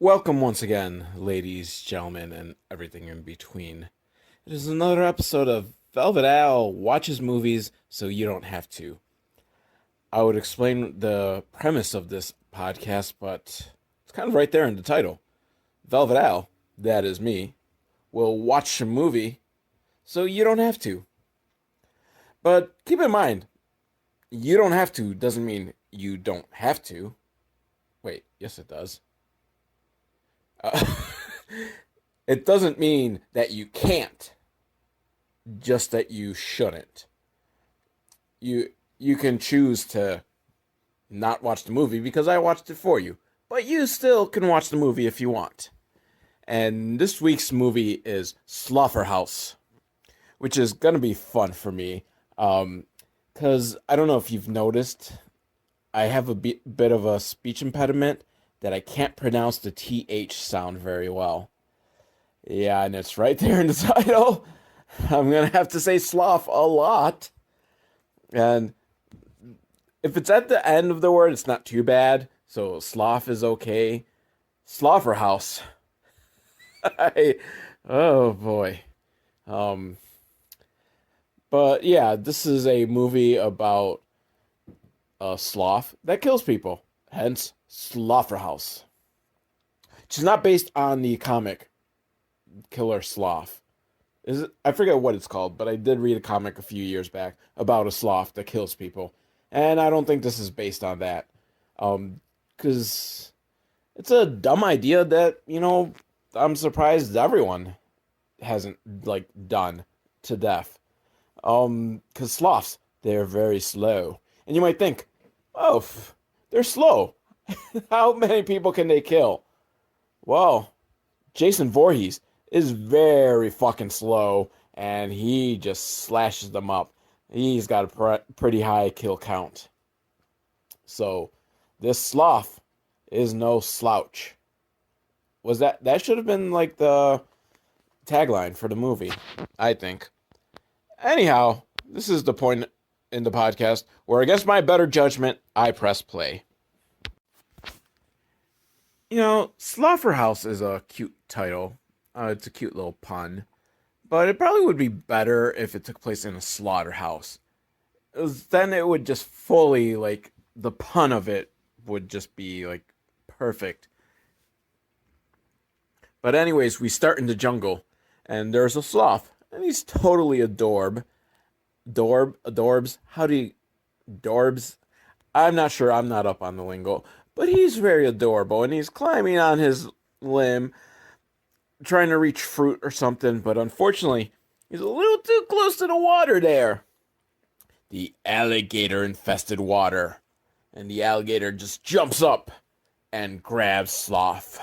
Welcome once again, ladies, gentlemen, and everything in between. It is another episode of Velvet Al watches movies so you don't have to. I would explain the premise of this podcast, but it's kind of right there in the title. Velvet Al, that is me, will watch a movie so you don't have to. But keep in mind, you don't have to doesn't mean you don't have to. Wait, yes it does. Uh, it doesn't mean that you can't, just that you shouldn't. You can choose to not watch the movie because I watched it for you, but you still can watch the movie if you want. And this week's movie is Slotherhouse, which is gonna be fun for me. Because I don't know if you've noticed, I have a bit of a speech impediment that I can't pronounce the TH sound very well. Yeah, and it's right there in the title. I'm going to have to say sloth a lot. And if it's at the end of the word, it's not too bad. So sloth is okay. Slotherhouse. Oh boy. But yeah, this is a movie about a sloth that kills people. Hence, Slotherhouse. Which is not based on the comic Killer Sloth. I forget what it's called, but I did read a comic a few years back about a sloth that kills people. And I don't think this is based on that. Because it's a dumb idea that, I'm surprised everyone hasn't, done to death. Because sloths, they're very slow. And you might think, oh, they're slow. How many people can they kill? Well, Jason Voorhees is very fucking slow, and he just slashes them up. He's got a pretty high kill count. So, this sloth is no slouch. That should have been like the tagline for the movie, I think. Anyhow, this is the point in the podcast where, against my better judgment, I press play. Slaughterhouse is a cute title. It's a cute little pun. But it probably would be better if it took place in a slaughterhouse. Then it would just fully, the pun of it would just be, perfect. But anyways, we start in the jungle. And there's a sloth. And he's totally a dorb. Adorbs? Dorbs? I'm not sure. I'm not up on the lingo. But he's very adorable, and he's climbing on his limb, trying to reach fruit or something, but unfortunately, he's a little too close to the water there. The alligator-infested water. And the alligator just jumps up and grabs Sloth.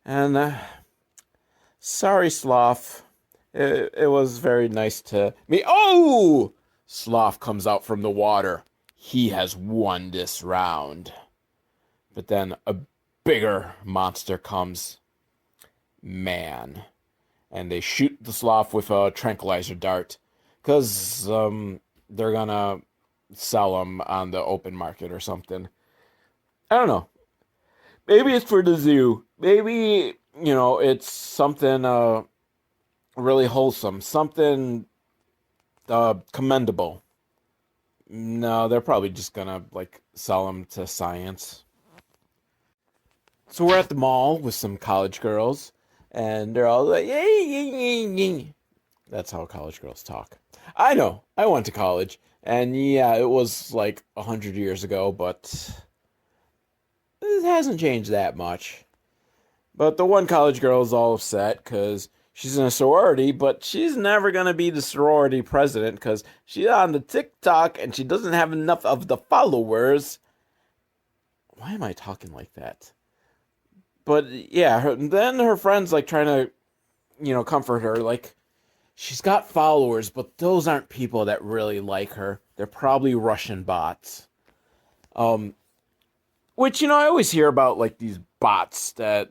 And, sorry, Sloth. It was very nice to meet. Oh! Sloth comes out from the water. He has won this round. But then a bigger monster comes. Man. And they shoot the sloth with a tranquilizer dart. Because they're gonna sell them on the open market or something. I don't know. Maybe it's for the zoo. Maybe, it's something really wholesome. Something commendable. No, they're probably just gonna, sell them to science. So we're at the mall with some college girls, and they're all like, yay, yay, yay, yay. That's how college girls talk. I know, I went to college, and yeah, it was 100 years ago, but it hasn't changed that much. But the one college girl is all upset because she's in a sorority, but she's never going to be the sorority president because she's on the TikTok and she doesn't have enough of the followers. Why am I talking like that? But yeah, then her friends trying to, comfort her. She's got followers, but those aren't people that really like her. They're probably Russian bots. Which, I always hear about these bots that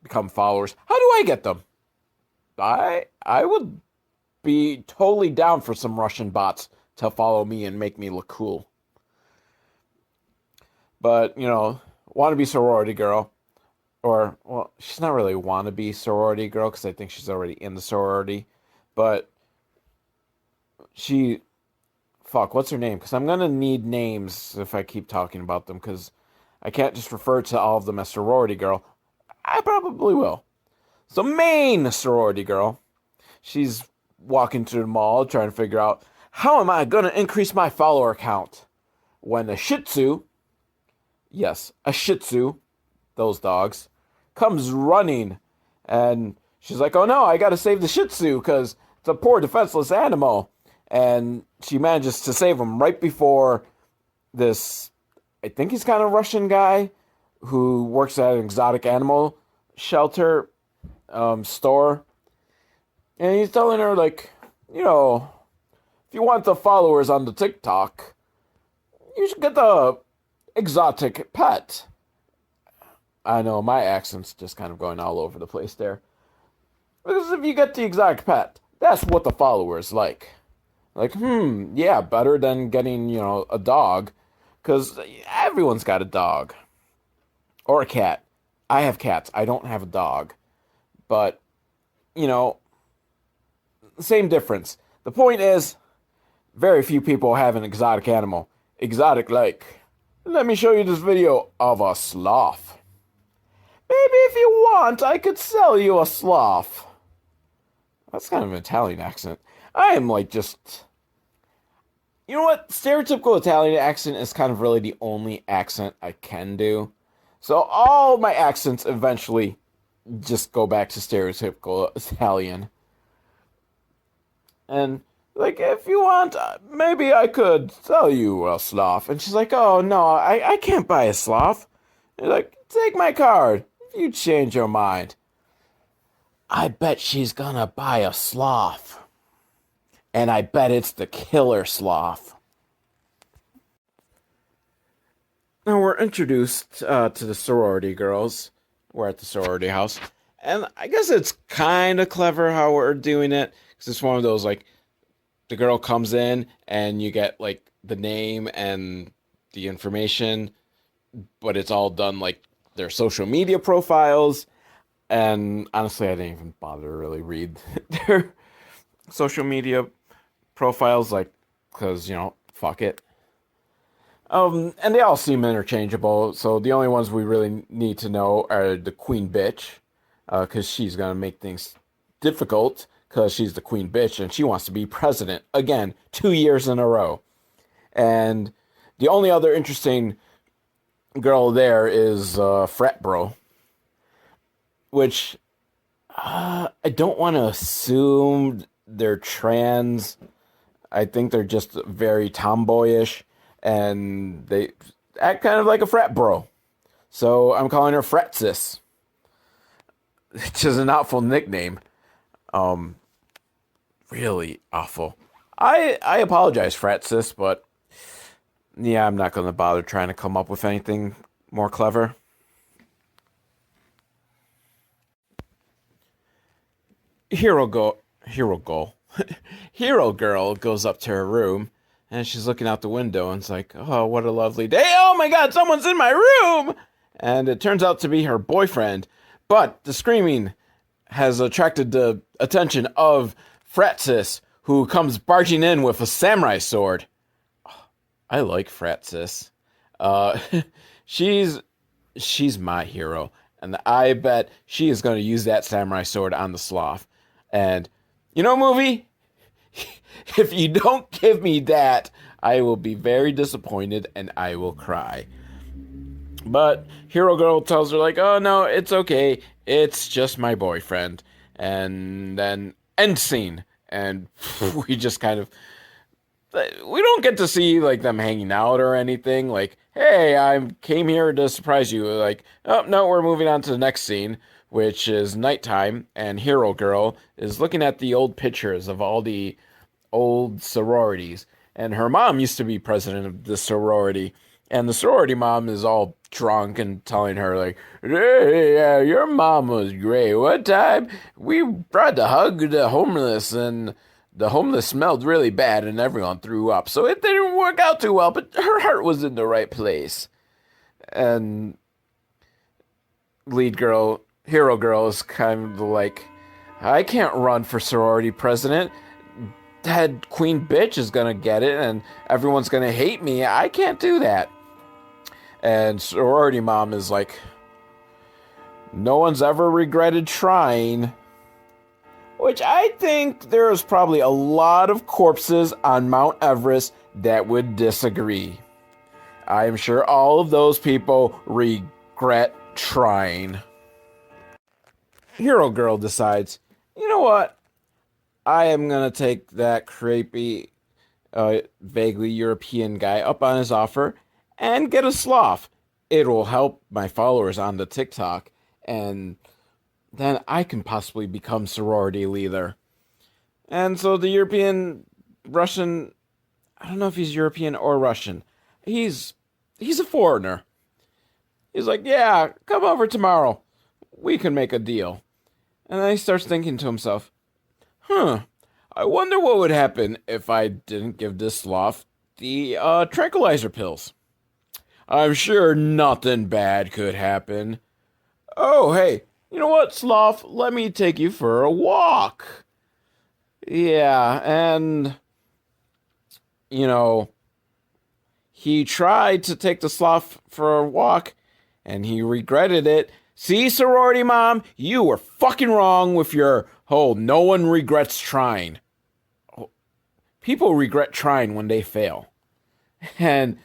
become followers. How do I get them? I would be totally down for some Russian bots to follow me and make me look cool. But, wannabe sorority girl or well, she's not really wannabe sorority girl because I think she's already in the sorority, but she, fuck, what's her name? Because I'm gonna need names if I keep talking about them because I can't just refer to all of them as sorority girl. I probably will. So main sorority girl, she's walking through the mall trying to figure out how am I gonna increase my follower count when a Shih Tzu, yes, a Shih Tzu, those dogs, comes running, and she's like, "Oh no, I gotta save the Shih Tzu because it's a poor defenseless animal." And she manages to save him right before this, I think he's kind of Russian guy who works at an exotic animal shelter store, and he's telling her like, if you want the followers on the TikTok, you should get the exotic pet. I know my accent's just kind of going all over the place there. Because if you get the exotic pet, that's what the followers like. Like, yeah, better than getting, a dog. Because everyone's got a dog. Or a cat. I have cats. I don't have a dog. But, same difference. The point is, very few people have an exotic animal. Exotic like, let me show you this video of a sloth. Maybe if you want, I could sell you a sloth. That's kind of an Italian accent. I am like just... You know what? Stereotypical Italian accent is kind of really the only accent I can do. So all my accents eventually just go back to stereotypical Italian. And, like, if you want, maybe I could sell you a sloth. And she's like, oh, no, I can't buy a sloth. You're like, take my card if you change your mind. I bet she's gonna buy a sloth. And I bet it's the killer sloth. Now we're introduced to the sorority girls. We're at the sorority house. And I guess it's kind of clever how we're doing it. Because it's one of those, like, the girl comes in and you get, like, the name and the information. But it's all done, like, their social media profiles. And honestly, I didn't even bother to really read their social media profiles, like, because, fuck it. And they all seem interchangeable, so the only ones we really need to know are the queen bitch, because she's going to make things difficult, because she's the queen bitch, and she wants to be president, again, 2 years in a row. And the only other interesting girl there is Frat Bro, which I don't want to assume they're trans. I think they're just very tomboyish, and they act kind of like a frat bro. So I'm calling her Frat Sis, which is an awful nickname. Really awful. I apologize, Frat Sis, but yeah, I'm not going to bother trying to come up with anything more clever. Hero girl goes up to her room, and she's looking out the window, and it's like, oh, what a lovely day. Oh my god, someone's in my room! And it turns out to be her boyfriend, but the screaming has attracted the attention of Frat Sis, who comes barging in with a samurai sword. I like Frat Sis. She's my hero, and I bet she is going to use that samurai sword on the sloth. And, movie, if you don't give me that, I will be very disappointed and I will cry. But Hero Girl tells her, like, oh, no, it's okay. It's just my boyfriend. And then end scene. And we just kind of... We don't get to see, like, them hanging out or anything. Like, hey, I came here to surprise you. Like, oh, no, we're moving on to the next scene, which is nighttime, and Hero Girl is looking at the old pictures of all the old sororities. And her mom used to be president of the sorority. And the sorority mom is all drunk and telling her, like, hey, yeah, your mom was great. One time, we tried to hug the homeless, and the homeless smelled really bad, and everyone threw up. So it didn't work out too well, but her heart was in the right place. And hero girl is kind of like, I can't run for sorority president. That queen bitch is gonna get it and everyone's gonna hate me. I can't do that. And sorority mom is like, no one's ever regretted trying. Which I think there's probably a lot of corpses on Mount Everest that would disagree. I am sure all of those people regret trying. Hero Girl decides, you know what? I am going to take that creepy, vaguely European guy up on his offer and get a sloth. It will help my followers on the TikTok, and then I can possibly become sorority leader. And so the Russian, I don't know if he's European or Russian. He's a foreigner. He's like, yeah, come over tomorrow. We can make a deal. And then he starts thinking to himself, I wonder what would happen if I didn't give this sloth the tranquilizer pills. I'm sure nothing bad could happen. Oh, hey, you know what, sloth? Let me take you for a walk. Yeah, and, he tried to take the sloth for a walk, and he regretted it. See, sorority mom, you were fucking wrong with your whole no one regrets trying. People regret trying when they fail. And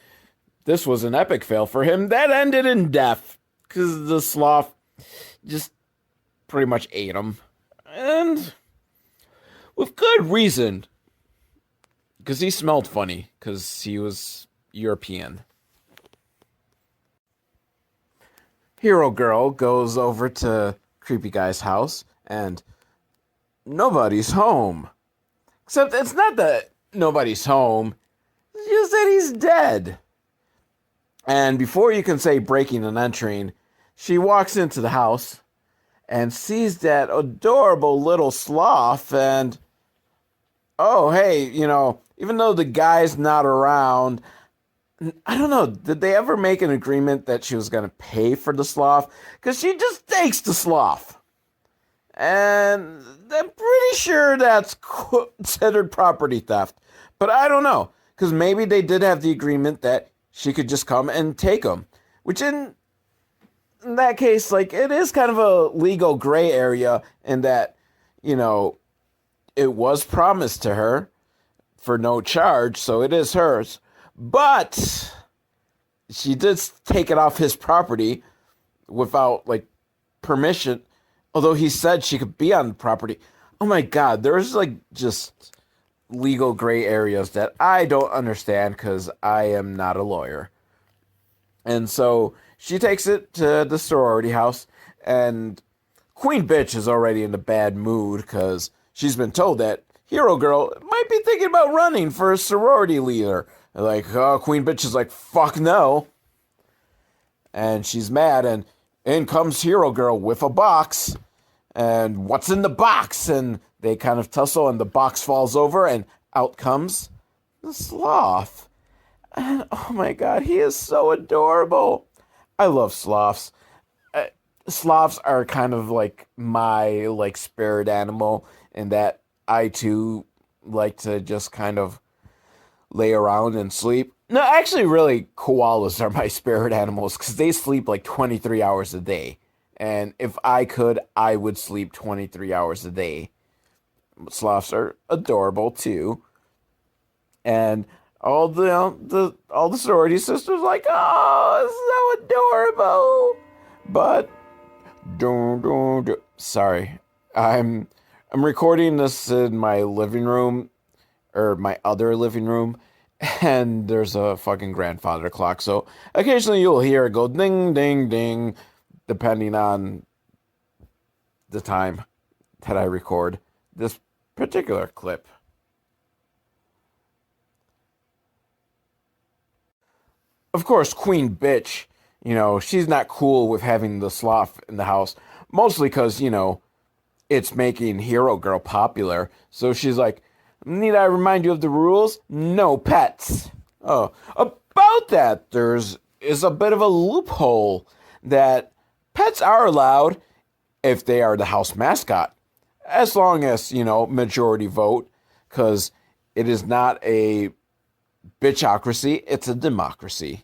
this was an epic fail for him that ended in death, because the sloth just pretty much ate him. And with good reason, because he smelled funny, because he was European. Hero Girl goes over to Creepy Guy's house, and nobody's home. Except it's not that nobody's home, it's just that he's dead. And before you can say breaking and entering, she walks into the house and sees that adorable little sloth, and oh, hey, even though the guy's not around, I don't know, did they ever make an agreement that she was going to pay for the sloth? Because she just takes the sloth. And I'm pretty sure that's considered property theft. But I don't know, because maybe they did have the agreement that she could just come and take them. Which in that case, it is kind of a legal gray area in that, it was promised to her for no charge, so it is hers. But she did take it off his property without, permission. Although he said she could be on the property. Oh my God, there's, just legal gray areas that I don't understand because I am not a lawyer. And so she takes it to the sorority house, and Queen Bitch is already in a bad mood because she's been told that Hero Girl might be thinking about running for a sorority leader. Queen Bitch is like, fuck no. And she's mad, and in comes Hero Girl with a box. And what's in the box? And they kind of tussle, and the box falls over, and out comes the sloth. And oh my God, he is so adorable. I love sloths. Sloths are kind of like my spirit animal, in that I too like to just kind of lay around and sleep. No, actually, really, koalas are my spirit animals because they sleep 23 hours a day. And if I could, I would sleep 23 hours a day. Sloths are adorable too. And all the sorority sisters oh, it's so adorable. But sorry, I'm recording this in my living room, or my other living room, and there's a fucking grandfather clock. So occasionally you'll hear it go ding, ding, ding, depending on the time that I record this particular clip. Of course, Queen Bitch, she's not cool with having the sloth in the house, mostly because, it's making Hero Girl popular. So she's like, need I remind you of the rules? No pets. Oh, about that, is a bit of a loophole that Pets are allowed if they are the house mascot, as long as, majority vote, because it is not a bitchocracy, it's a democracy.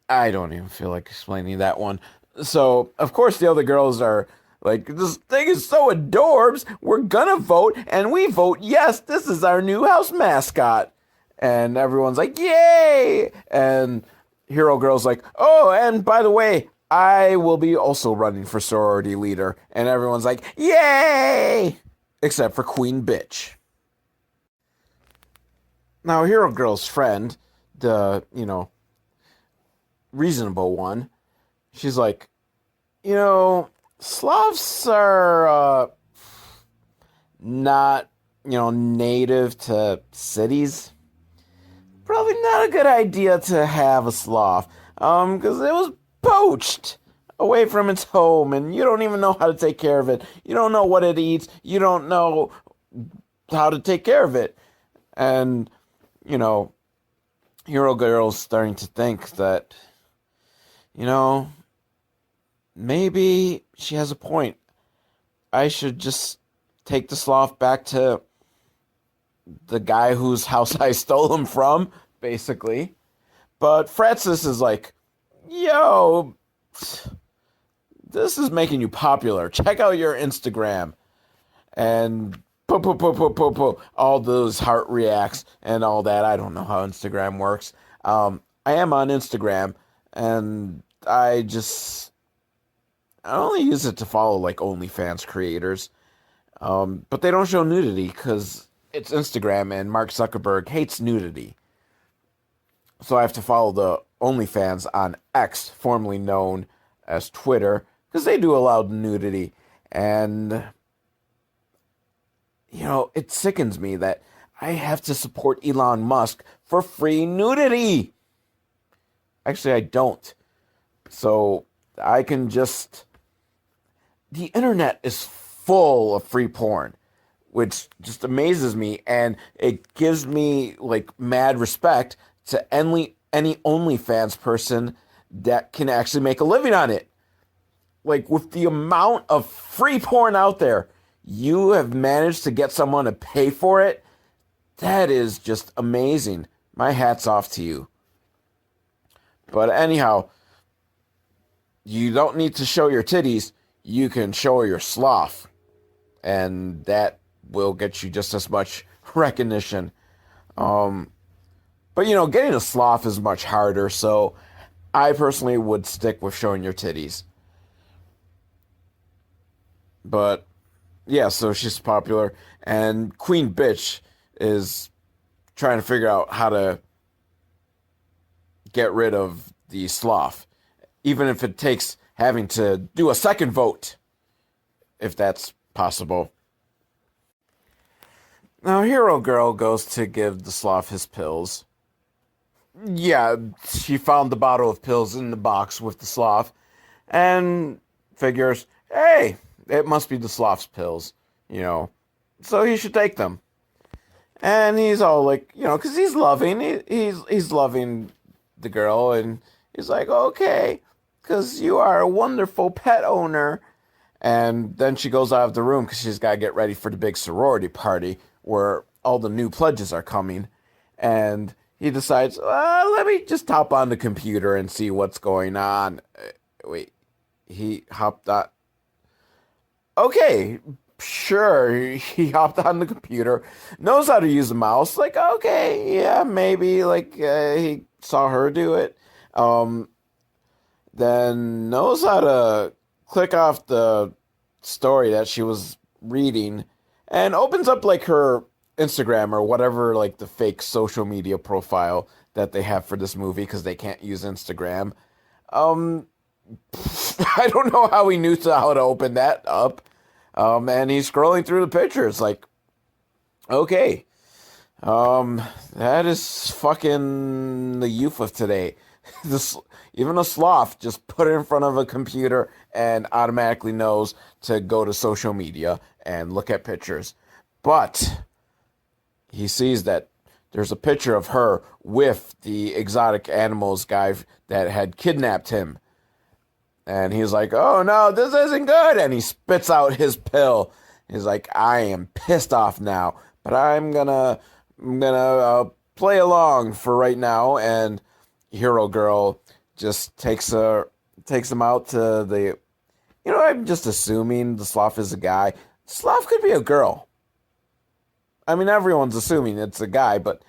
I don't even feel like explaining that one. So, of course, the other girls are like, this thing is so adorbs, we're gonna vote, and we vote yes, this is our new house mascot. And everyone's like, yay! And Hero Girl's like, oh, and by the way, I will be also running for sorority leader. And everyone's like, yay! Except for Queen Bitch. Now, Hero Girl's friend, the, reasonable one, she's like, Slavs are not, native to cities. Probably not a good idea to have a sloth, because it was poached away from its home, and you don't even know how to take care of it. You don't know what it eats. You don't know how to take care of it. And, Hero Girl's starting to think that, maybe she has a point. I should just take the sloth back to the guy whose house I stole him from, basically. But Francis is like, yo, this is making you popular. Check out your Instagram. And all those heart reacts and all that. I don't know how Instagram works. I am on Instagram, and I only use it to follow like OnlyFans creators. But they don't show nudity because it's Instagram and Mark Zuckerberg hates nudity. So I have to follow the OnlyFans on X, formerly known as Twitter, because they do allow nudity. And, it sickens me that I have to support Elon Musk for free nudity. Actually, I don't. So I can just... The internet is full of free porn, which just amazes me, and it gives me like mad respect to any OnlyFans person that can actually make a living on it. Like, with the amount of free porn out there, you have managed to get someone to pay for it. That is just amazing. My hat's off to you. But anyhow, you don't need to show your titties. You can show your sloth. And that will get you just as much recognition. But, getting a sloth is much harder. So I personally would stick with showing your titties. But, yeah, so she's popular. And Queen Bitch is trying to figure out how to get rid of the sloth. Even if it takes having to do a second vote. If that's possible. Now, Hero Girl goes to give the sloth his pills. Yeah, she found the bottle of pills in the box with the sloth. And figures, hey, it must be the sloth's pills, so he should take them. And he's all like, because he's loving, he's loving the girl, and he's like, okay, because you are a wonderful pet owner. And then she goes out of the room because she's got to get ready for the big sorority party where all the new pledges are coming. And he decides, let me just hop on the computer and see what's going on. Wait, he hopped on. Okay, sure, he hopped on the computer, knows how to use a mouse, like, okay, yeah, maybe, like, he saw her do it, then knows how to click off the story that she was reading, and opens up, like, her Instagram or whatever, like, the fake social media profile that they have for this movie, because they can't use Instagram. I don't know how he knew how to open that up. And he's scrolling through the pictures like, okay, that is fucking the youth of today. Even a sloth just put it in front of a computer and automatically knows to go to social media and look at pictures. But he sees that there's a picture of her with the exotic animals guy that had kidnapped him. And he's like, oh no, this isn't good. And he spits out his pill. He's like, I am pissed off now, but I'm gonna play along for right now. And Hero Girl just takes him out to the, I'm just assuming the sloth is a guy. Sloth could be a girl. I mean, everyone's assuming it's a guy, but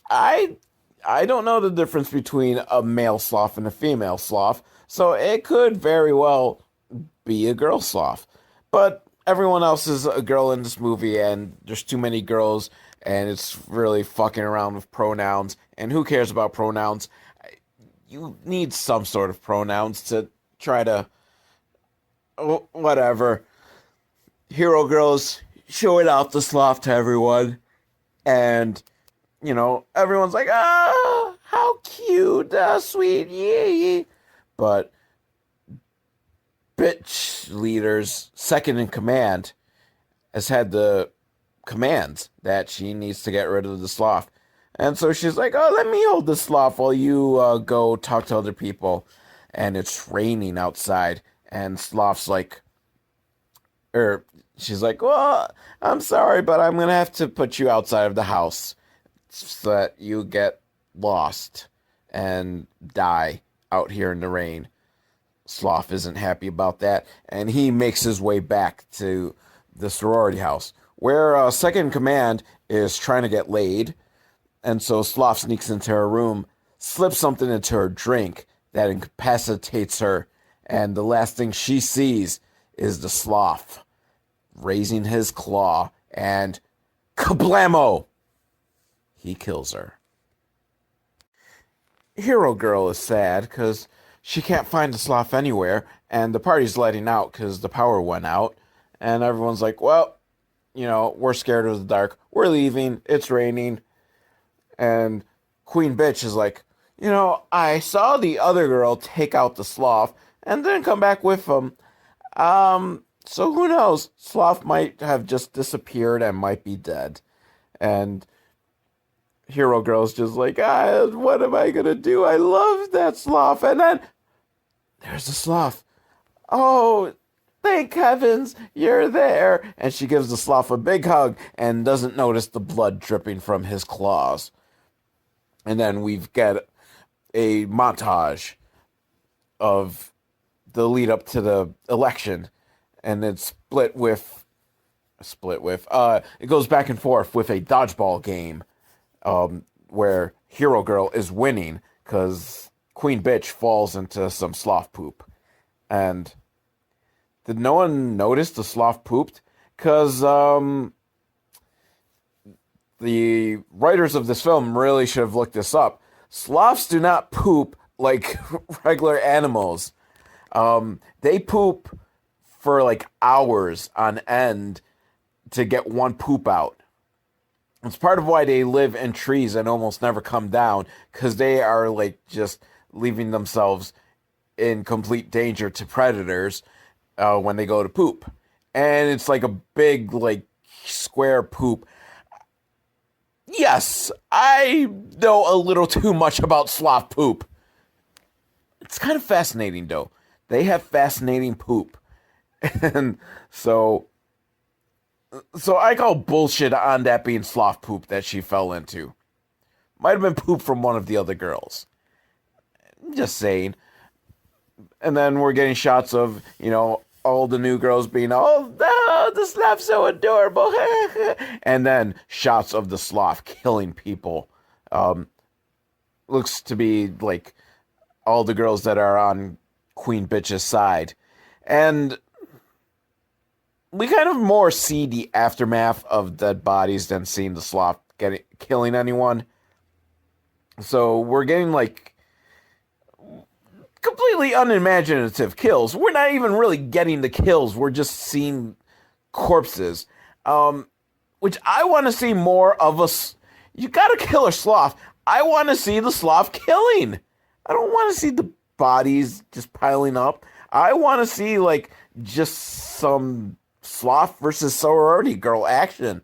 I don't know the difference between a male sloth and a female sloth, so it could very well be a girl sloth. But everyone else is a girl in this movie, and there's too many girls, and it's really fucking around with pronouns. And who cares about pronouns? You need some sort of pronouns to try to, whatever. Hero Girls showing off the sloth to everyone, and everyone's like, oh, how cute, sweet, yeah. But bitch leader's second in command has had the commands that she needs to get rid of the sloth. And so she's like, oh, let me hold the sloth while you go talk to other people. And it's raining outside, and Sloth's like, she's like, well, I'm sorry, but I'm going to have to put you outside of the house so that you get lost and die out here in the rain. Sloth isn't happy about that, and he makes his way back to the sorority house, where second in command is trying to get laid. And so Sloth sneaks into her room, slips something into her drink that incapacitates her, and the last thing she sees is the sloth raising his claw, and kablamo! He kills her. Hero Girl is sad because she can't find the sloth anywhere, and the party's letting out because the power went out, and everyone's like, well, we're scared of the dark. We're leaving. It's raining. And Queen Bitch is like, I saw the other girl take out the sloth and then come back with him. So who knows? Sloth might have just disappeared and might be dead. And Hero Girl's just like, what am I going to do? I love that sloth. And then there's the sloth. Oh, thank heavens you're there. And she gives the sloth a big hug and doesn't notice the blood dripping from his claws. And then we've got a montage of the lead up to the election, and it's split with it goes back and forth with a dodgeball game, where Hero Girl is winning because Queen Bitch falls into some sloth poop. And did no one notice the sloth pooped? Because the writers of this film really should have looked this up. Sloths do not poop like regular animals. They poop for like hours on end to get one poop out. It's part of why they live in trees and almost never come down, because they are like just leaving themselves in complete danger to predators when they go to poop. And it's like a big like square poop. Yes, I know a little too much about sloth poop. It's kind of fascinating, though. They have fascinating poop. And so I call bullshit on that being sloth poop that she fell into. Might have been poop from one of the other girls. Just saying. And then we're getting shots of, all the new girls being, the sloth's so adorable. And then shots of the sloth killing people. Looks to be like all the girls that are on Queen Bitch's side. And we kind of more see the aftermath of dead bodies than seeing the sloth killing anyone. So we're getting like completely unimaginative kills. We're not even really getting the kills. We're just seeing corpses. Which I want to see more of you gotta kill a sloth. I want to see the sloth killing. I don't want to see the bodies just piling up. I want to see like just some sloth versus sorority girl action.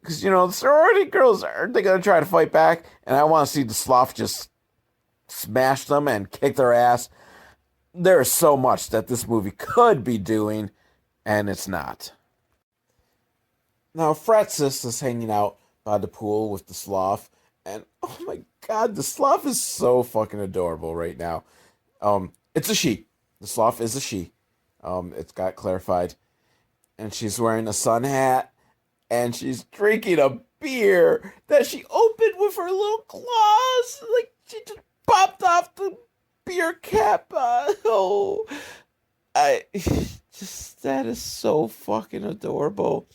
Because, the sorority girls, aren't they going to try to fight back? And I want to see the sloth just smash them and kick their ass. There is so much that this movie could be doing, and it's not. Now, Francis is hanging out by the pool with the sloth, and oh my god, the sloth is so fucking adorable right now. It's a she. The sloth is a she. It's got clarified. And she's wearing a sun hat, and she's drinking a beer that she opened with her little claws. Like, she just popped off the beer cap. Oh, that is so fucking adorable.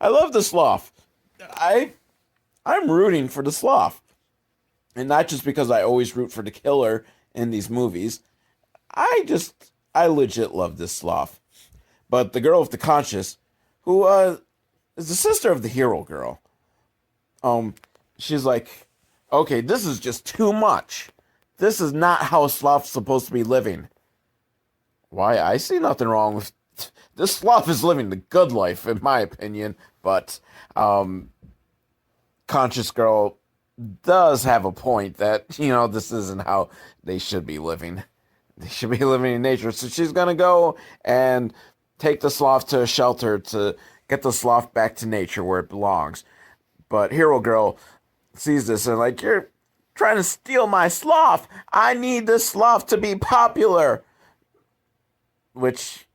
I love the sloth. I'm rooting for the sloth. And not just because I always root for the killer in these movies. I legit love this sloth. But the girl with the conscience, who is the sister of the hero girl, she's like, okay, this is just too much. This is not how a sloth's supposed to be living. Why, I see nothing wrong with this sloth is living the good life, in my opinion. But conscious girl does have a point that, this isn't how they should be living. They should be living in nature. So she's going to go and take the sloth to a shelter to get the sloth back to nature where it belongs. But Hero Girl sees this and like, you're trying to steal my sloth. I need this sloth to be popular. Which,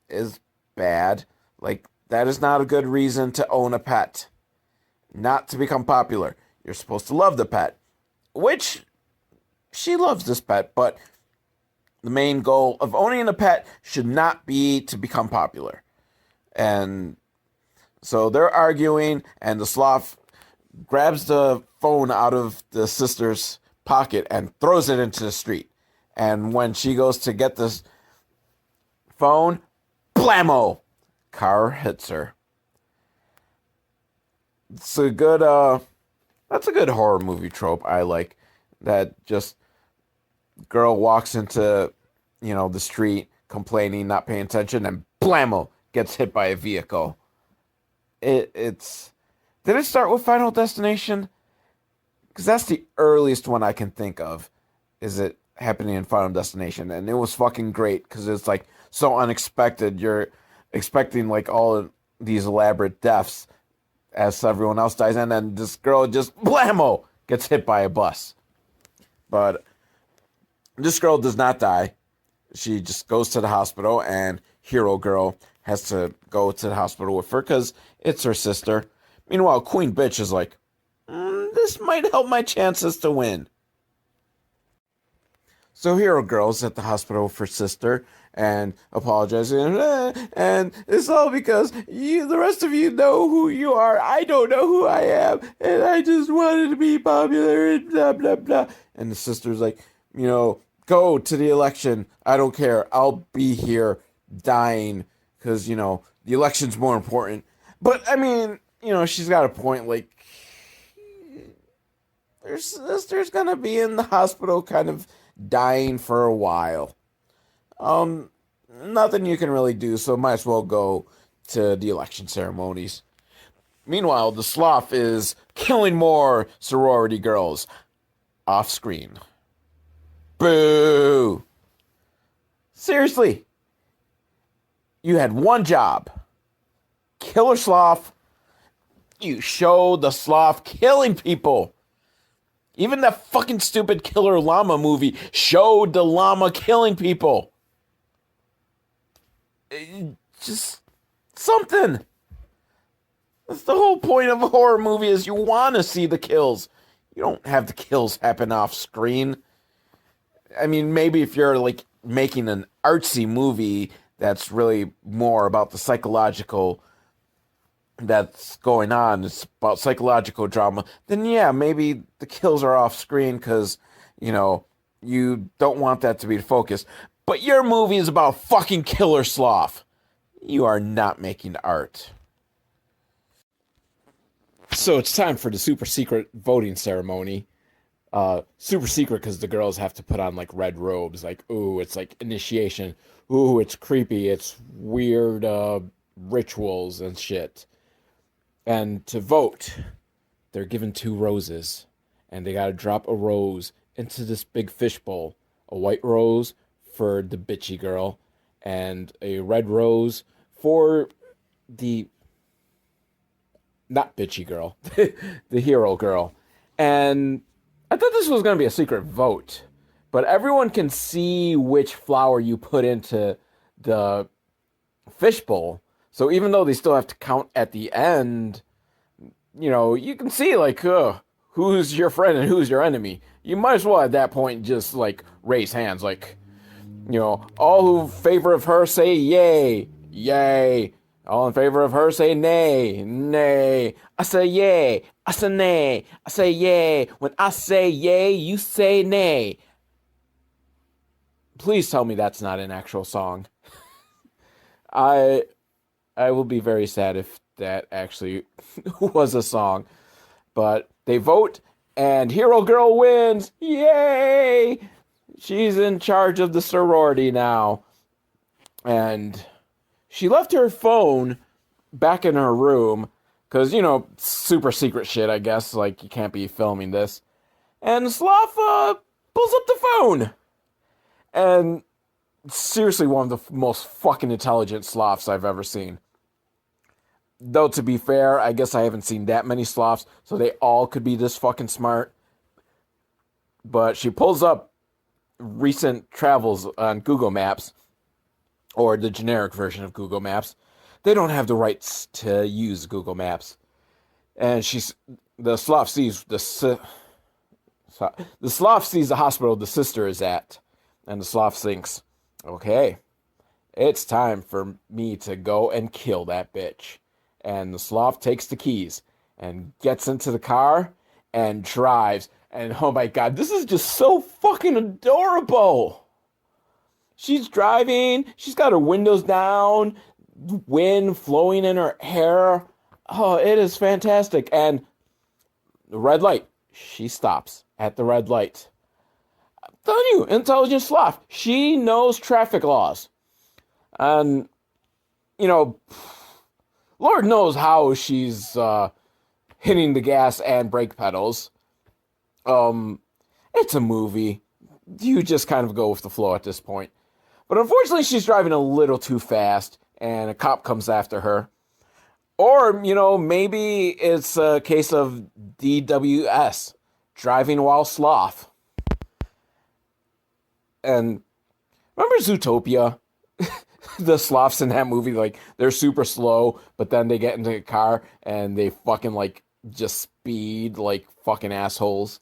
is bad. Like, that is not a good reason to own a pet. Not to become popular. You're supposed to love the pet. Which, she loves this pet, but the main goal of owning a pet should not be to become popular. And so they're arguing, and the sloth grabs the phone out of the sister's pocket and throws it into the street. And when she goes to get this phone, blammo! Car hits her. It's a good, that's a good horror movie trope I like. That just girl walks into, the street complaining, not paying attention, and blammo! Gets hit by a vehicle. It's... Did it start with Final Destination? Because that's the earliest one I can think of. Is it happening in Final Destination? And it was fucking great because it's like so unexpected. You're expecting like all of these elaborate deaths as everyone else dies, and then this girl just blammo gets hit by a bus. But this girl does not die. She just goes to the hospital, and Hero Girl has to go to the hospital with her because it's her sister. Meanwhile, Queen Bitch is like, this might help my chances to win. So Hero Girl's at the hospital with her sister and apologizing. And it's all because the rest of you know who you are. I don't know who I am. And I just wanted to be popular and blah, blah, blah. And the sister's like, go to the election. I don't care. I'll be here dying because, the election's more important. But, I mean, she's got a point. Like, their sister's going to be in the hospital kind of dying for a while. Nothing you can really do, so might as well go to the election ceremonies. Meanwhile, the sloth is killing more sorority girls off screen. Boo! Seriously. You had one job. Killer sloth. You showed the sloth killing people. Even that fucking stupid Killer Llama movie showed the llama killing people. Just something. That's the whole point of a horror movie is you want to see the kills. You don't have the kills happen off screen. I mean, maybe if you're like making an artsy movie that's really more about the psychological that's going on, it's about psychological drama, then yeah, maybe the kills are off screen because, you don't want that to be the focus. But your movie is about fucking killer sloth. You are not making art. So it's time for the super secret voting ceremony. Super secret because the girls have to put on like red robes. Like, ooh, it's like initiation. Ooh, it's creepy. It's weird rituals and shit. And to vote, they're given 2 roses. And they gotta drop a rose into this big fishbowl. A white rose for the bitchy girl, and a red rose for the not bitchy girl, the hero girl. And I thought this was going to be a secret vote, but everyone can see which flower you put into the fishbowl. So even though they still have to count at the end, you can see like who's your friend and who's your enemy. You might as well at that point just like raise hands, like all who favor of her say yay, yay. All in favor of her say nay, nay. I say yay, I say nay, I say yay. When I say yay, you say nay. Please tell me that's not an actual song. I will be very sad if that actually was a song. But they vote, and Hero Girl wins. Yay! She's in charge of the sorority now. And she left her phone back in her room because, super secret shit, I guess. Like, you can't be filming this. And Sloth pulls up the phone. And seriously, one of the most fucking intelligent sloths I've ever seen. Though, to be fair, I guess I haven't seen that many sloths, so they all could be this fucking smart. But she pulls up recent travels on Google Maps, or the generic version of Google Maps. They don't have the rights to use Google Maps. And the sloth sees the sloth sees the hospital the sister is at. And the sloth thinks, okay, it's time for me to go and kill that bitch. And the sloth takes the keys and gets into the car and drives. And oh my god, this is just so fucking adorable. She's driving, she's got her windows down, wind flowing in her hair. Oh, it is fantastic. And the red light, she stops at the red light. I'm telling you, intelligent sloth. She knows traffic laws. And, Lord knows how she's hitting the gas and brake pedals. It's a movie. You just kind of go with the flow at this point. But unfortunately, she's driving a little too fast, and a cop comes after her. Or, maybe it's a case of DWS, driving while sloth. And remember Zootopia? The sloths in that movie, like, they're super slow, but then they get into a car and they fucking, like, just speed like fucking assholes.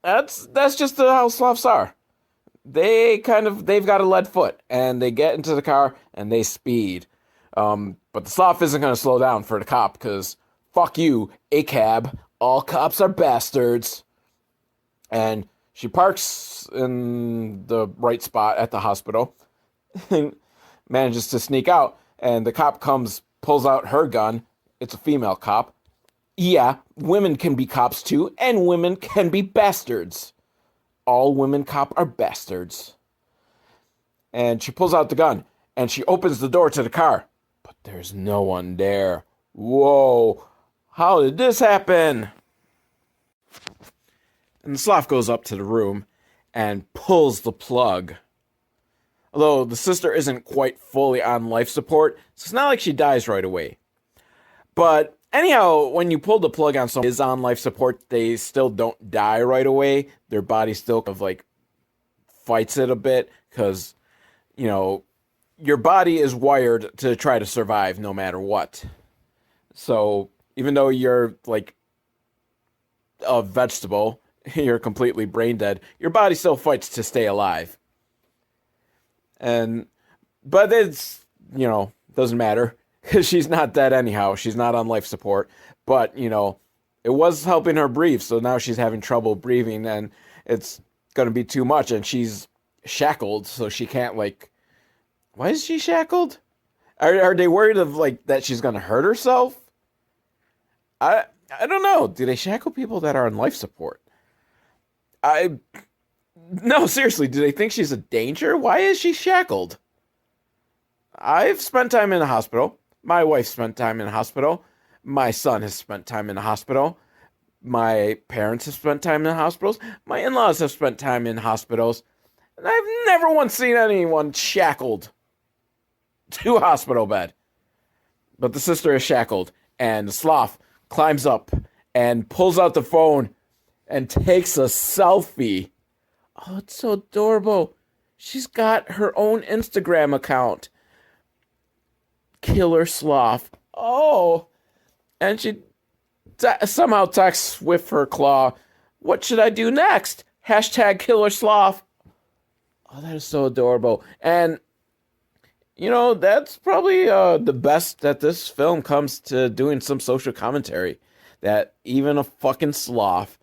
That's just how sloths are. They've got a lead foot, and they get into the car and they speed. But the sloth isn't going to slow down for the cop, because fuck you, a cab. All cops are bastards. And she parks in the right spot at the hospital and manages to sneak out. And the cop pulls out her gun. It's a female cop. Yeah, women can be cops too, and women can be bastards. All women cop are bastards. And she pulls out the gun, and she opens the door to the car. But there's no one there. Whoa, how did this happen? And the sloth goes up to the room and pulls the plug. Although the sister isn't quite fully on life support, so it's not like she dies right away. But anyhow, when you pull the plug on someone who is on life support, they still don't die right away. Their body still kind of like fights it a bit, because, your body is wired to try to survive no matter what. So even though you're like a vegetable, you're completely brain dead, your body still fights to stay alive. But it's, doesn't matter, because she's not dead anyhow. She's not on life support. But, it was helping her breathe, so now she's having trouble breathing, and it's going to be too much, and she's shackled, so she can't, like... Why is she shackled? Are they worried of, like, that she's going to hurt herself? I don't know. Do they shackle people that are on life support? No, seriously, do they think she's a danger? Why is she shackled? I've spent time in the hospital. My wife spent time in the hospital. My son has spent time in the hospital. My parents have spent time in hospitals. My in-laws have spent time in hospitals. And I've never once seen anyone shackled to a hospital bed. But the sister is shackled, and the sloth climbs up and pulls out the phone and takes a selfie. Oh, it's so adorable. She's got her own Instagram account. Killer Sloth. Oh. And she somehow texts with her claw, "What should I do next? Hashtag Killer Sloth." Oh, that is so adorable. And, that's probably the best that this film comes to doing some social commentary. That even a fucking sloth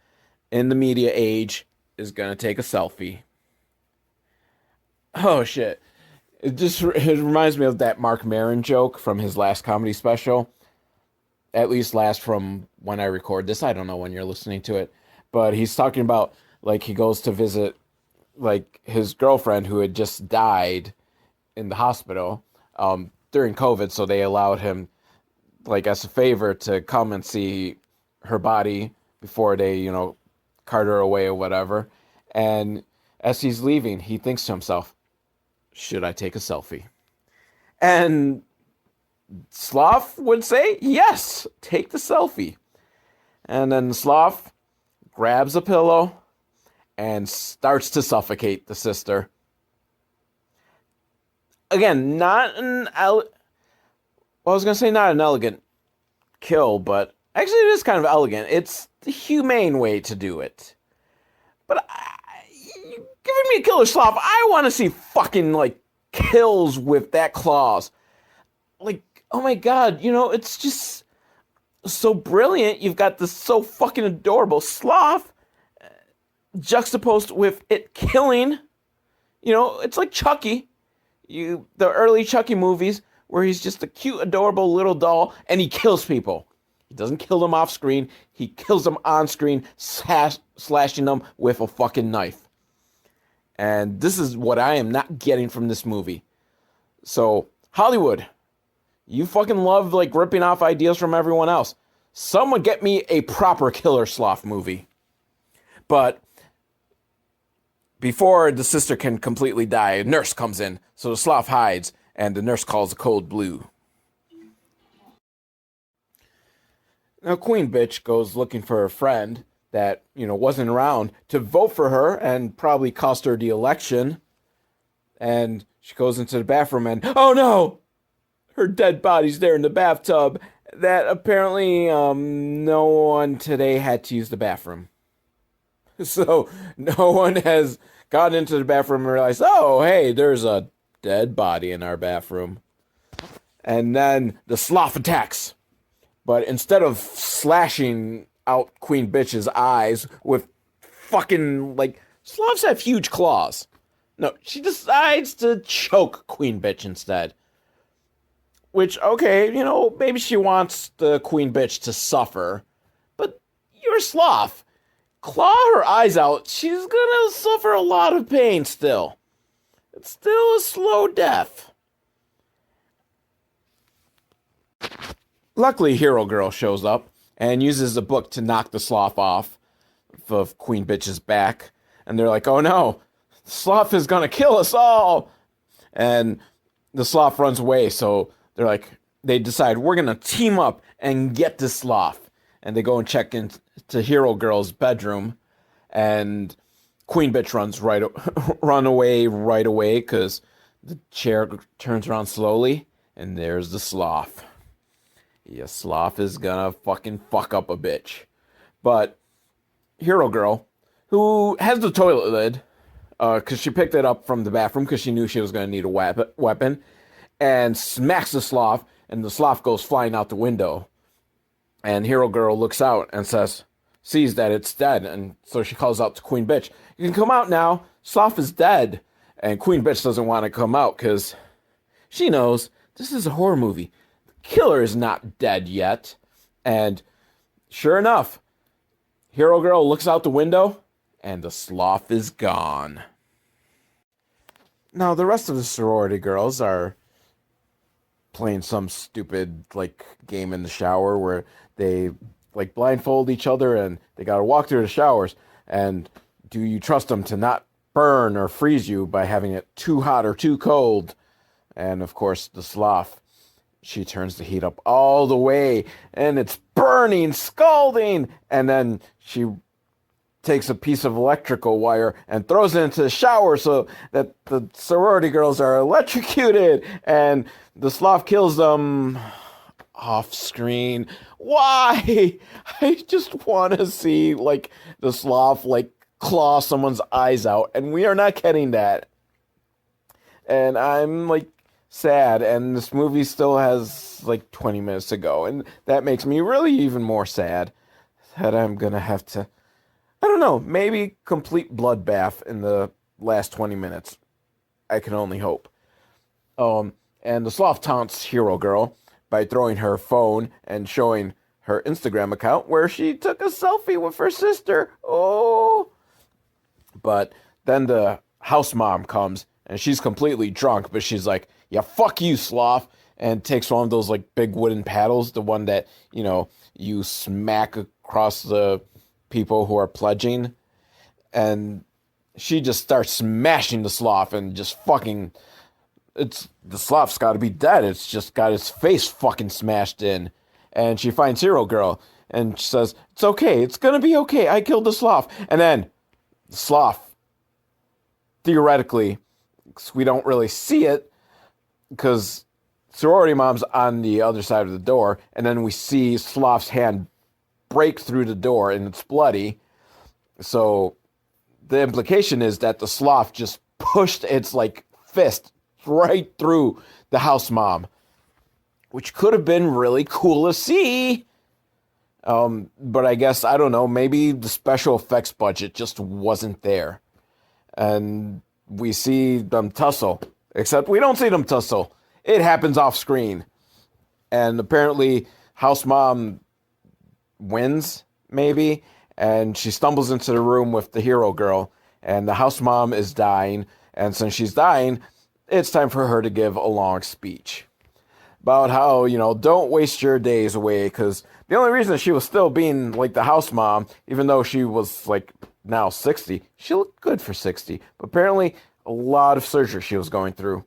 in the media age is going to take a selfie. Oh, shit. It reminds me of that Mark Maron joke from his last comedy special. At least last from when I record this. I don't know when you're listening to it. But he's talking about, like, he goes to visit, like, his girlfriend who had just died in the hospital during COVID. So they allowed him, like, as a favor to come and see her body before they, cart her away or whatever. And as he's leaving, he thinks to himself, should I take a selfie? And Sloth would say, yes, take the selfie. And then the Sloth grabs a pillow and starts to suffocate the sister. Again, not an elegant kill, but actually it is kind of elegant. It's the humane way to do it. But you giving me a Killer Sloth, I want to see fucking, like, kills with that claws. Like, oh my god, it's just so brilliant. You've got this so fucking adorable sloth juxtaposed with it killing. It's like Chucky. The early Chucky movies where he's just a cute, adorable little doll and he kills people. He doesn't kill them off screen. He kills them on screen, slashing them with a fucking knife. And this is what I am not getting from this movie. So, Hollywood, you fucking love, like, ripping off ideas from everyone else. Someone get me a proper Killer Sloth movie. But before the sister can completely die, a nurse comes in. So the sloth hides, and the nurse calls a code blue. Now, Queen Bitch goes looking for her friend that, wasn't around to vote for her and probably cost her the election. And she goes into the bathroom and, oh no! Her dead body's there in the bathtub. That apparently no one today had to use the bathroom. So no one has gone into the bathroom and realized, oh, hey, there's a dead body in our bathroom. And then the sloth attacks. But instead of slashing out Queen Bitch's eyes with fucking, like, sloths have huge claws. No, she decides to choke Queen Bitch instead. Which, okay, maybe she wants the Queen Bitch to suffer. But you're a sloth. Claw her eyes out. She's gonna suffer a lot of pain still. It's still a slow death. Luckily, Hero Girl shows up and uses the book to knock the sloth off of Queen Bitch's back. And they're like, oh no, the sloth is gonna kill us all. And the sloth runs away, so they're like, they decide, we're going to team up and get this sloth. And they go and check into Hero Girl's bedroom. And Queen Bitch run away right away because the chair turns around slowly. And there's the sloth. Yeah, sloth is going to fucking fuck up a bitch. But Hero Girl, who has the toilet lid, because she picked it up from the bathroom because she knew she was going to need a weapon, and smacks the sloth, and the sloth goes flying out the window. And Hero Girl looks out and sees that it's dead, and so she calls out to Queen Bitch, you can come out now, sloth is dead. And Queen Bitch doesn't want to come out because she knows this is a horror movie. The killer is not dead yet. And sure enough, Hero Girl looks out the window, and the sloth is gone. Now, the rest of the sorority girls are playing some stupid like game in the shower where they like blindfold each other and they got to walk through the showers. And do you trust them to not burn or freeze you by having it too hot or too cold? And of course, the sloth, she turns the heat up all the way and it's burning, scalding. And then she takes a piece of electrical wire and throws it into the shower so that the sorority girls are electrocuted, and the sloth kills them off screen. Why? I just want to see like the sloth like claw someone's eyes out, and we are not getting that. And I'm like sad, and this movie still has like 20 minutes to go, and that makes me really even more sad that I'm gonna have to, I don't know, maybe complete bloodbath in the last 20 minutes. I can only hope. And the sloth taunts Hero Girl by throwing her phone and showing her Instagram account where she took a selfie with her sister. Oh! But then the house mom comes and she's completely drunk, but she's like, yeah, fuck you, sloth, and takes one of those like big wooden paddles, the one that, you know, you smack across the people who are pledging, and she just starts smashing the sloth and just fucking, it's, the sloth's got to be dead. It's just got its face fucking smashed in. And she finds Hero Girl and she says, it's okay, it's gonna be okay, I killed the sloth. And then the sloth, theoretically, we don't really see it because sorority mom's on the other side of the door, and then we see sloth's hand break through the door and it's bloody. So the implication is that the sloth just pushed its like fist right through the house mom, which could have been really cool to see. But I guess, I don't know, maybe the special effects budget just wasn't there. And we see them tussle, except we don't see them tussle. It happens off screen. And apparently house mom wins, maybe, and she stumbles into the room with the Hero Girl, and the house mom is dying, and since she's dying, it's time for her to give a long speech about how, you know, don't waste your days away, because the only reason she was still being like the house mom, even though she was like now 60, she looked good for 60, but apparently a lot of surgery she was going through,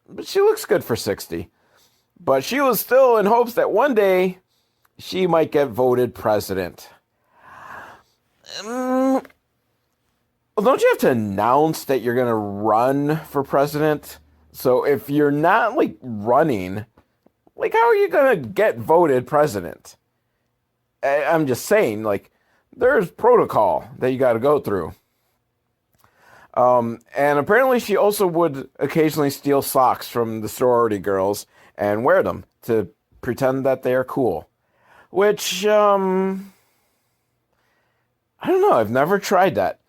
but she looks good for 60, but she was still in hopes that one day she might get voted president. Well, don't you have to announce that you're going to run for president? So if you're not, like, running, like, how are you going to get voted president? I'm just saying, like, there's protocol that you got to go through. And apparently she also would occasionally steal socks from the sorority girls and wear them to pretend that they are cool. Which, I don't know. I've never tried that.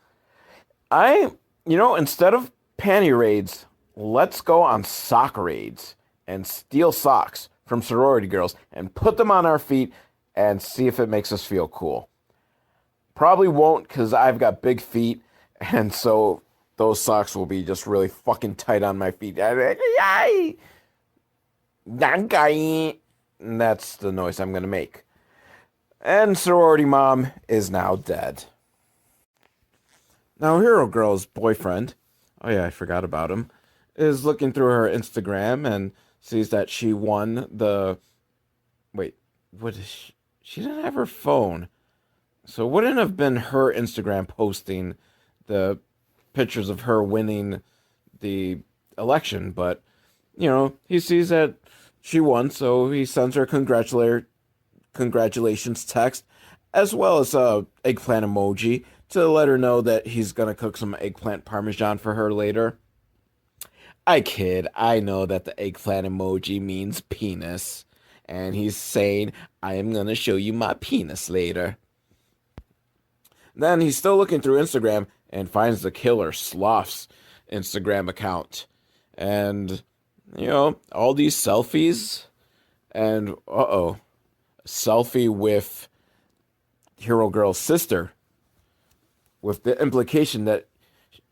Instead of panty raids, let's go on sock raids and steal socks from sorority girls and put them on our feet and see if it makes us feel cool. Probably won't, because I've got big feet, and so those socks will be just really fucking tight on my feet. And that's the noise I'm going to make. And sorority mom is now dead. Now Hero Girl's boyfriend, oh yeah, I forgot about him, is looking through her Instagram and sees that she won the... Wait, what is she? She didn't have her phone. So it wouldn't have been her Instagram posting the pictures of her winning the election, but, you know, he sees that she won, so he sends her congratulations text, as well as a eggplant emoji to let her know that he's gonna cook some eggplant parmesan for her later. I kid, I know that the eggplant emoji means penis, and he's saying, I am gonna show you my penis later. Then he's still looking through Instagram and finds the killer Sloth's Instagram account. And, you know, all these selfies, and selfie with Hero Girl's sister, with the implication that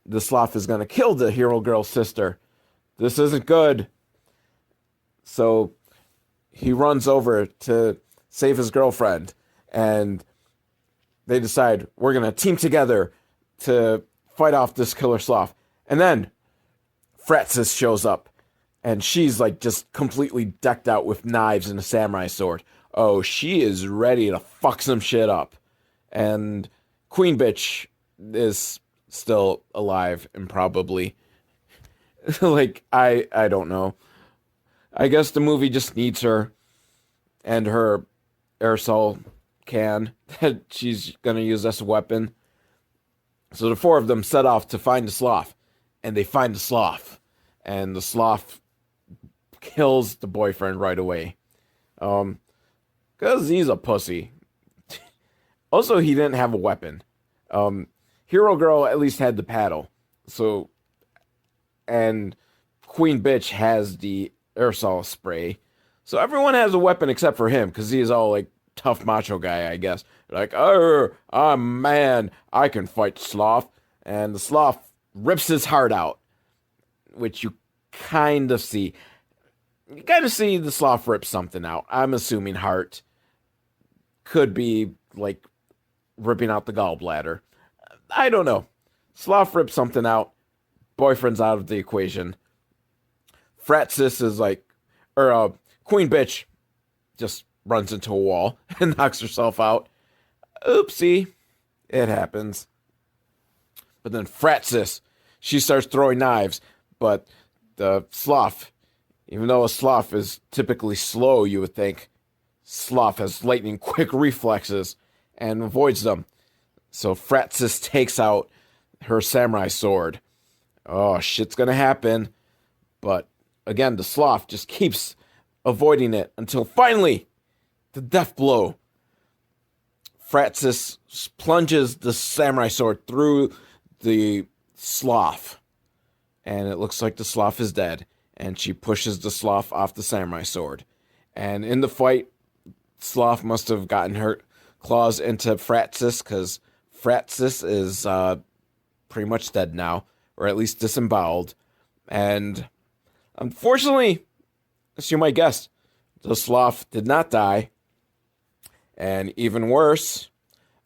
the sloth is going to kill the Hero Girl's sister. This isn't good. So he runs over to save his girlfriend, and they decide we're gonna team together to fight off this killer sloth. And then Frances shows up, and she's like just completely decked out with knives and a samurai sword. Oh, she is ready to fuck some shit up. And Queen Bitch is still alive and probably like I don't know. I guess the movie just needs her and her aerosol can that she's gonna use as a weapon. So the four of them set off to find the sloth, and they find the sloth, and the sloth kills the boyfriend right away. Because he's a pussy. Also, he didn't have a weapon. Hero Girl at least had the paddle. So, and Queen Bitch has the aerosol spray. So everyone has a weapon except for him, because he's all like tough macho guy, I guess. Like, oh, I'm man, I can fight sloth. And the sloth rips his heart out, which you kind of see. You kind of see the sloth rip something out. I'm assuming heart. Could be like ripping out the gallbladder. I don't know. Sloth rips something out. Boyfriend's out of the equation. Frances is like, or Queen Bitch just runs into a wall and knocks herself out. Oopsie. It happens. But then Frances, she starts throwing knives, but the sloth, even though a sloth is typically slow, you would think, sloth has lightning quick reflexes and avoids them. So Frances takes out her samurai sword. Oh, shit's gonna happen. But again, the sloth just keeps avoiding it until finally, the death blow. Frances plunges the samurai sword through the sloth, and it looks like the sloth is dead. And she pushes the sloth off the samurai sword. And in the fight, sloth must have gotten her claws into Frances, because Frances is pretty much dead now, or at least disemboweled. And unfortunately, as you might guess, the sloth did not die. And even worse,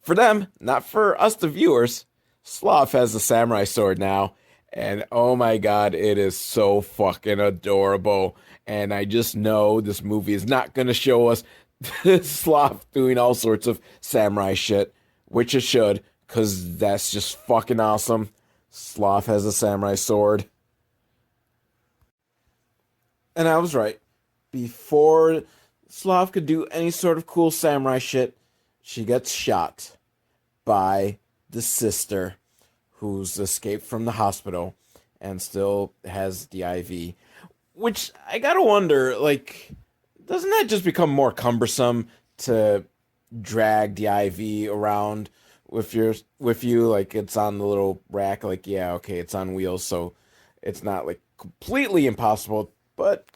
for them, not for us the viewers, sloth has a samurai sword now. And oh my god, it is so fucking adorable. And I just know this movie is not going to show us this sloth doing all sorts of samurai shit, which it should, because that's just fucking awesome. Sloth has a samurai sword. And I was right. Before Sloth could do any sort of cool samurai shit, she gets shot by the sister, who's escaped from the hospital and still has the IV. Which, I gotta wonder, like, doesn't that just become more cumbersome to drag the IV around with you? Like, it's on the little rack, like, yeah, okay, it's on wheels, so it's not, like, completely impossible, but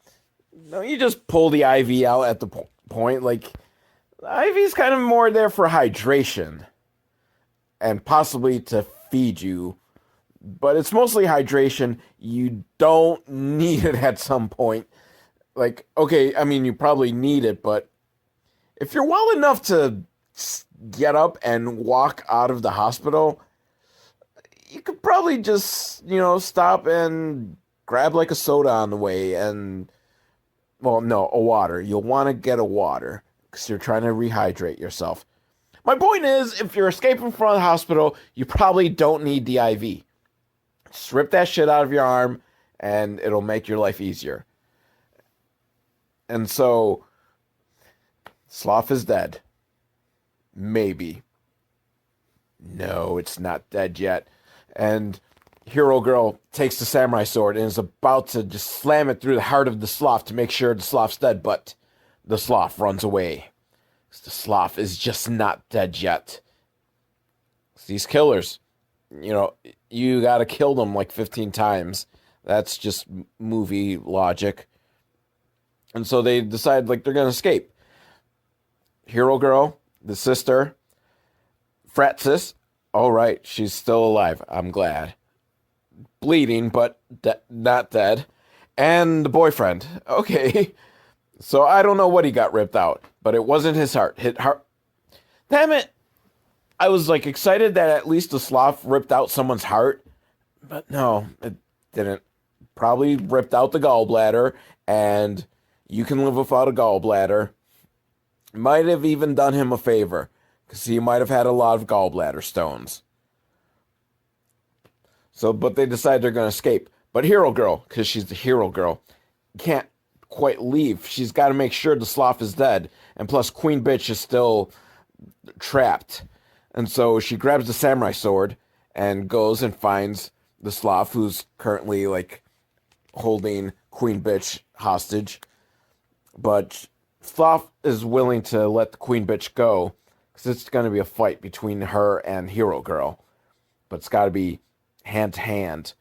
no, you just pull the IV out at the point. Like, the IV is kind of more there for hydration and possibly to feed you, but it's mostly hydration. You don't need it at some point. Like, okay, I mean, you probably need it, but if you're well enough to get up and walk out of the hospital, you could probably just, stop and grab like a soda on the way and, well, no, a water. You'll want to get a water because you're trying to rehydrate yourself. My point is, if you're escaping from the hospital, you probably don't need the IV. Just rip that shit out of your arm, and it'll make your life easier. And so, Sloth is dead. Maybe. No, it's not dead yet. And Hero Girl takes the samurai sword and is about to just slam it through the heart of the sloth to make sure the sloth's dead, but the sloth runs away. The sloth is just not dead yet. These killers, you gotta kill them like 15 times. That's just movie logic. And so they decide, like, they're gonna escape. Hero Girl, the sister, Frances, all right, she's still alive. I'm glad. Bleeding, but not dead. And the boyfriend. Okay. So I don't know what he got ripped out, but it wasn't his heart. His heart. Damn it! I was like excited that at least the sloth ripped out someone's heart, but no, it didn't. Probably ripped out the gallbladder, and you can live without a gallbladder. Might have even done him a favor, because he might have had a lot of gallbladder stones. So, but they decide they're going to escape. But Hero Girl, because she's the hero girl, can't quite leave. She's got to make sure the sloth is dead. And plus, Queen Bitch is still trapped. And so she grabs the samurai sword and goes and finds the sloth, who's currently like holding Queen Bitch hostage. But Sloth is willing to let the Queen Bitch go because it's going to be a fight between her and Hero Girl. But it's got to be hand to hand.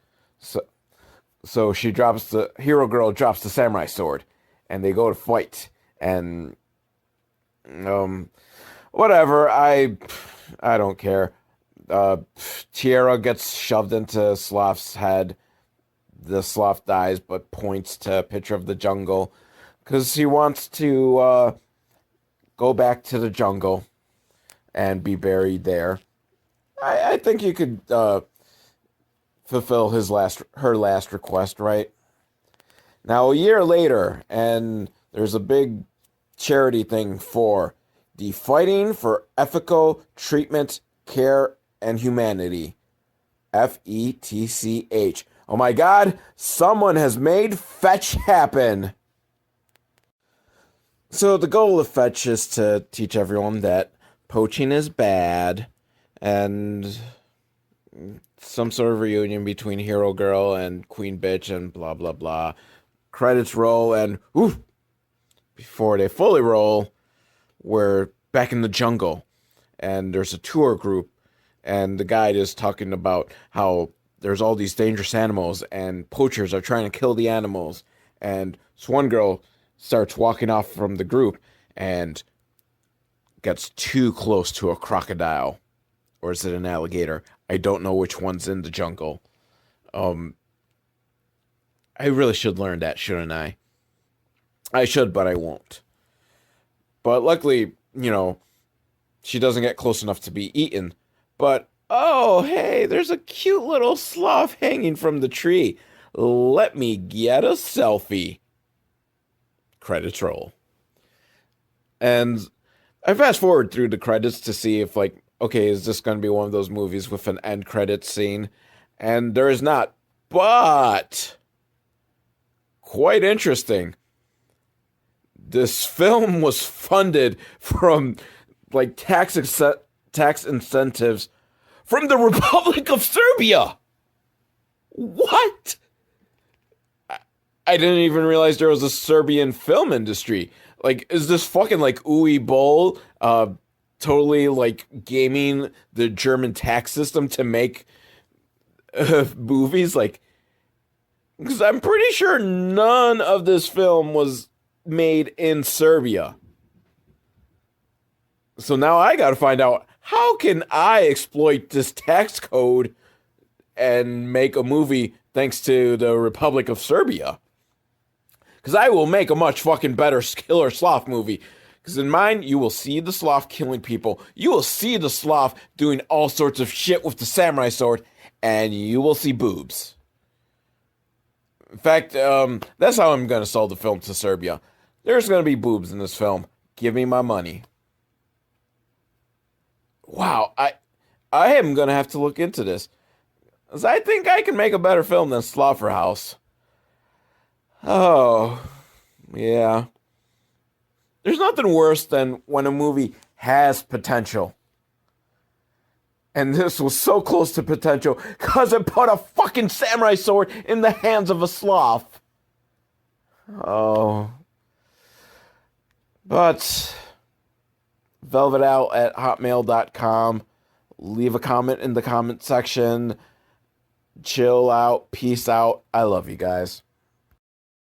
So she drops the Hero Girl drops the samurai sword, and they go to fight. And whatever, I don't care. Tiara gets shoved into Sloth's head. The sloth dies, but points to a picture of the jungle because he wants to go back to the jungle and be buried there. I think you could fulfill her last request, right? Now, a year later, and there's a big charity thing for the Fighting for Ethical Treatment, Care, and Humanity. FETCH. Oh my God, someone has made Fetch happen. So the goal of Fetch is to teach everyone that poaching is bad, and some sort of reunion between Hero Girl and Queen Bitch and blah blah blah. Credits roll, and before they fully roll, we're back in the jungle, and there's a tour group, and the guide is talking about how there's all these dangerous animals, and poachers are trying to kill the animals. And Swan Girl starts walking off from the group and gets too close to a crocodile. Or is it an alligator? I don't know which one's in the jungle. I really should learn that, shouldn't I? I should, but I won't. But luckily, she doesn't get close enough to be eaten. But oh, hey, there's a cute little sloth hanging from the tree. Let me get a selfie. Credits roll. And I fast forward through the credits to see if, okay, is this going to be one of those movies with an end credits scene? And there is not. But quite interesting. This film was funded from, tax incentives from the Republic of Serbia. What? I didn't even realize there was a Serbian film industry. Is this fucking Uwe Boll totally gaming the German tax system to make movies? Because I'm pretty sure none of this film was made in Serbia. So now I gotta find out, how can I exploit this tax code and make a movie thanks to the Republic of Serbia? Because I will make a much fucking better killer sloth movie. Because in mine, you will see the sloth killing people. You will see the sloth doing all sorts of shit with the samurai sword. And you will see boobs. In fact, that's how I'm going to sell the film to Serbia. There's going to be boobs in this film. Give me my money. Wow, I am going to have to look into this. Because I think I can make a better film than Slotherhouse. Oh, yeah. There's nothing worse than when a movie has potential. And this was so close to potential because it put a fucking samurai sword in the hands of a sloth. Oh. But velvetout@hotmail.com. Leave a comment in the comment section. Chill out. Peace out. I love you guys.